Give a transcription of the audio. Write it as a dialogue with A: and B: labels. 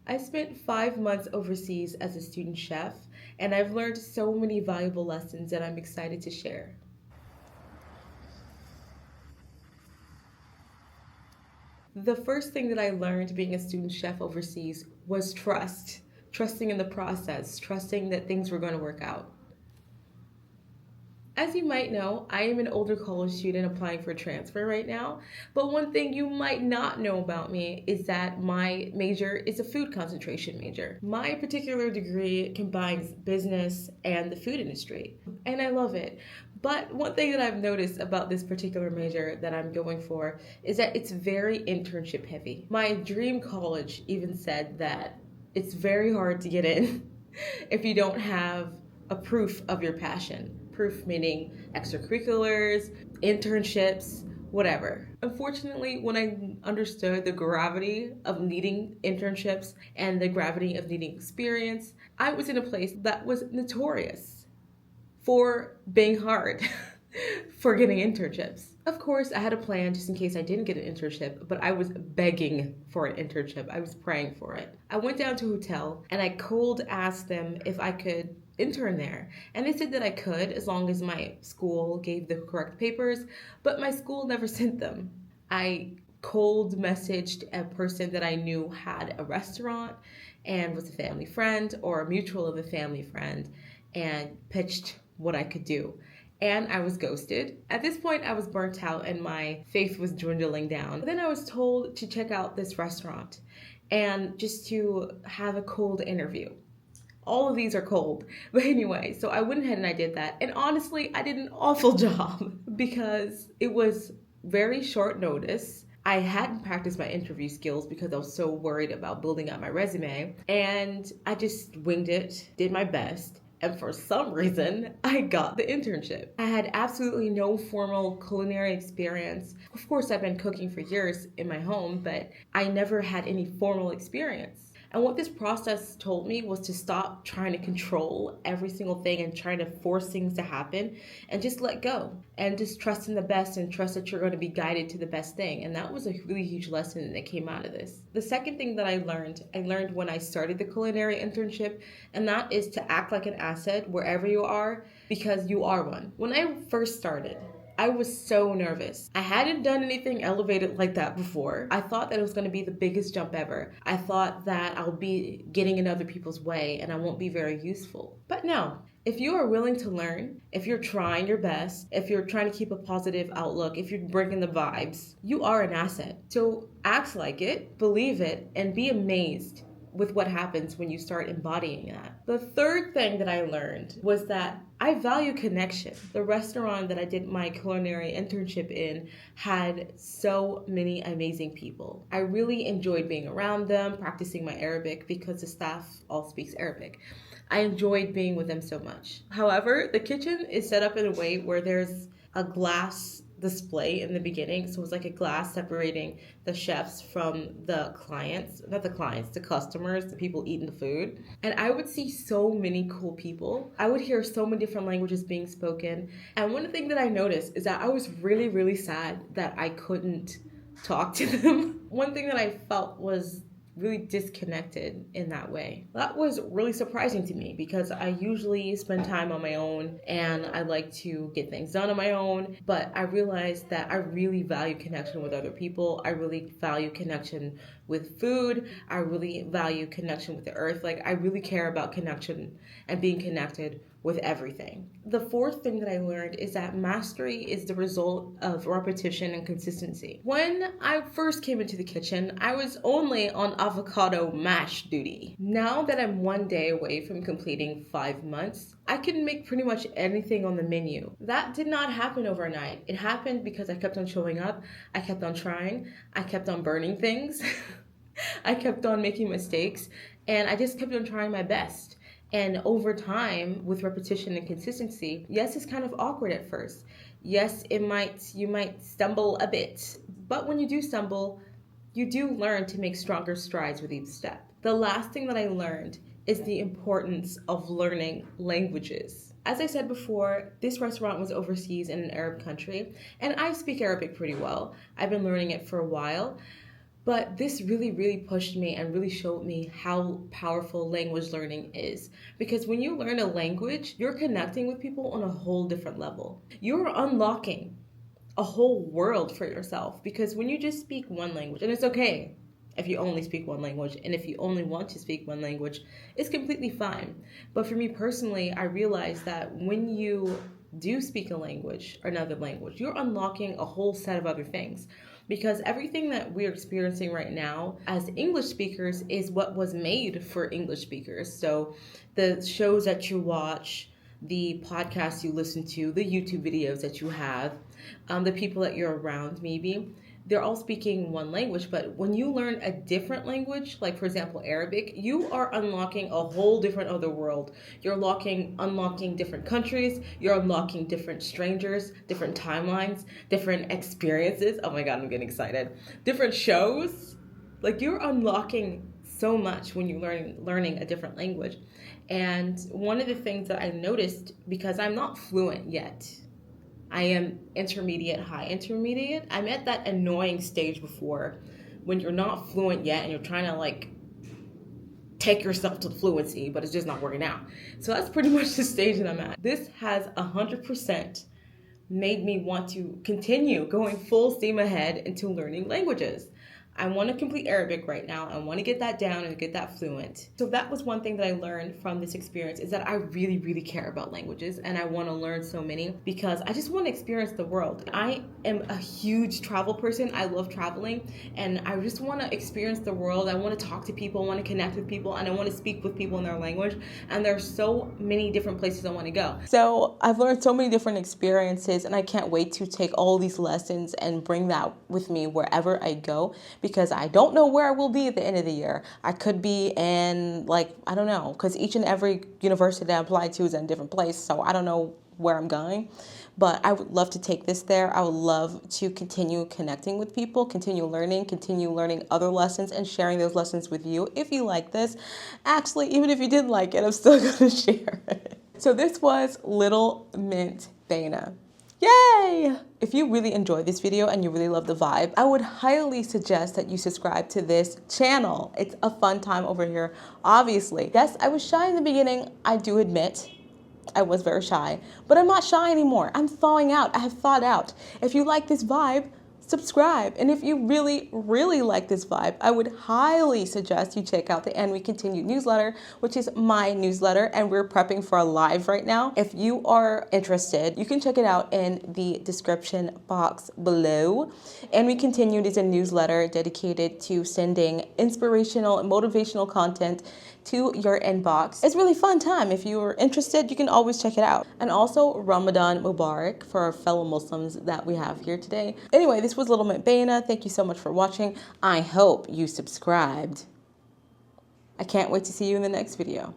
A: I spent 5 months overseas as a student chef, and I've learned so many valuable lessons that I'm excited to share. The first thing that I learned being a student chef overseas was trust. Trusting in the process, trusting that things were going to work out. As you might know, I am an older college student applying for transfer right now. But one thing you might not know about me is that my major is a food concentration major. My particular degree combines business and the food industry, and I love it. But one thing that I've noticed about this particular major that I'm going for is that it's very internship heavy. My dream college even said that it's very hard to get in if you don't have a proof of your passion. Proof meaning extracurriculars, internships, whatever. Unfortunately, when I understood the gravity of needing internships and the gravity of needing experience, I was in a place that was notorious for being hard for getting internships. Of course, I had a plan just in case I didn't get an internship, but I was begging for an internship. I was praying for it. I went down to a hotel and I cold asked them if I could intern there. And they said that I could as long as my school gave the correct papers, but my school never sent them. I cold messaged a person that I knew had a restaurant and was a family friend or a mutual of a family friend and pitched what I could do. And I was ghosted. At this point, I was burnt out and my faith was dwindling down. But then I was told to check out this restaurant and just to have a cold interview. All of these are cold. But anyway, so I went ahead and I did that. And honestly, I did an awful job because it was very short notice. I hadn't practiced my interview skills because I was so worried about building up my resume. And I just winged it, did my best. And for some reason, I got the internship. I had absolutely no formal culinary experience. Of course, I've been cooking for years in my home, but I never had any formal experience. And what this process told me was to stop trying to control every single thing and trying to force things to happen and just let go and just trust in the best and trust that you're going to be guided to the best thing. And that was a really huge lesson that came out of this. The second thing that I learned when I started the culinary internship, and that is to act like an asset wherever you are because you are one. When I first started, I was so nervous. I hadn't done anything elevated like that before. I thought that it was going to be the biggest jump ever. I thought that I'll be getting in other people's way and I won't be very useful. But no, if you are willing to learn, if you're trying your best, if you're trying to keep a positive outlook, if you're bringing the vibes, you are an asset. So act like it, believe it, and be amazed with what happens when you start embodying that. The third thing that I learned was that I value connection. The restaurant that I did my culinary internship in had so many amazing people. I really enjoyed being around them, practicing my Arabic because the staff all speaks Arabic. I enjoyed being with them so much. However, the kitchen is set up in a way where there's a glass display in the beginning. So it's like a glass separating the chefs from the clients, not the clients, the customers, the people eating the food. And I would see so many cool people. I would hear so many different languages being spoken. And one thing that I noticed is that I was really, really sad that I couldn't talk to them. One thing that I felt was really disconnected in that way. That was really surprising to me because I usually spend time on my own and I like to get things done on my own, but I realized that I really value connection with other people. I really value connection with food. I really value connection with the earth. Like, I really care about connection and being connected with everything. The fourth thing that I learned is that mastery is the result of repetition and consistency. When I first came into the kitchen, I was only on avocado mash duty. Now that I'm 1 day away from completing 5 months, I can make pretty much anything on the menu. That did not happen overnight. It happened because I kept on showing up, I kept on trying, I kept on burning things, I kept on making mistakes, and I just kept on trying my best. And over time, with repetition and consistency, yes, it's kind of awkward at first. Yes, you might stumble a bit. But when you do stumble, you do learn to make stronger strides with each step. The last thing that I learned is the importance of learning languages. As I said before, this restaurant was overseas in an Arab country, and I speak Arabic pretty well. I've been learning it for a while. But this really, really pushed me and really showed me how powerful language learning is. Because when you learn a language, you're connecting with people on a whole different level. You're unlocking a whole world for yourself. Because when you just speak one language, and it's okay if you only speak one language, and if you only want to speak one language, it's completely fine. But for me personally, I realized that when you do speak a language or another language, you're unlocking a whole set of other things. Because everything that we're experiencing right now as English speakers is what was made for English speakers. So the shows that you watch, the podcasts you listen to, the YouTube videos that you have, the people that you're around maybe, they're all speaking one language. But when you learn a different language, like for example Arabic, you are unlocking a whole different other world. You're unlocking different countries, you're unlocking different strangers, different timelines, different experiences. Oh my god, I'm getting excited. Different shows. Like, you're unlocking so much when you're learning a different language. And one of the things that I noticed, because I'm not fluent yet, I am intermediate, high intermediate. I'm at that annoying stage before when you're not fluent yet and you're trying to like take yourself to fluency, but it's just not working out. So that's pretty much the stage that I'm at. This has 100% made me want to continue going full steam ahead into learning languages. I want to complete Arabic right now. I want to get that down and get that fluent. So that was one thing that I learned from this experience, is that I really, really care about languages and I want to learn so many because I just want to experience the world. I am a huge travel person. I love traveling and I just want to experience the world. I want to talk to people, I want to connect with people, and I want to speak with people in their language. And there's so many different places I want to go. So I've learned so many different experiences and I can't wait to take all these lessons and bring that with me wherever I go, because I don't know where I will be at the end of the year. I could be in, like, I don't know, because each and every university that I apply to is in a different place, so I don't know where I'm going. But I would love to take this there. I would love to continue connecting with people, continue learning other lessons and sharing those lessons with you if you like this. Actually, even if you didn't like it, I'm still going to share it. So this was Little Mint Bayinnah. Yay! If you really enjoyed this video and you really love the vibe, I would highly suggest that you subscribe to this channel. It's a fun time over here, obviously. Yes, I was shy in the beginning, I do admit. I was very shy, but I'm not shy anymore. I'm thawing out. I have thawed out. If you like this vibe, subscribe. And if you really, really like this vibe, I would highly suggest you check out the And We Continue newsletter, which is my newsletter, and we're prepping for a live right now. If you are interested, you can check it out in the description box below. And We Continue is a newsletter dedicated to sending inspirational and motivational content to your inbox. It's a really fun time. If you are interested, you can always check it out. And also Ramadan Mubarak for our fellow Muslims that we have here today. Anyway, this was Little Mint Bayinnah. Thank you so much for watching. I hope you subscribed. I can't wait to see you in the next video.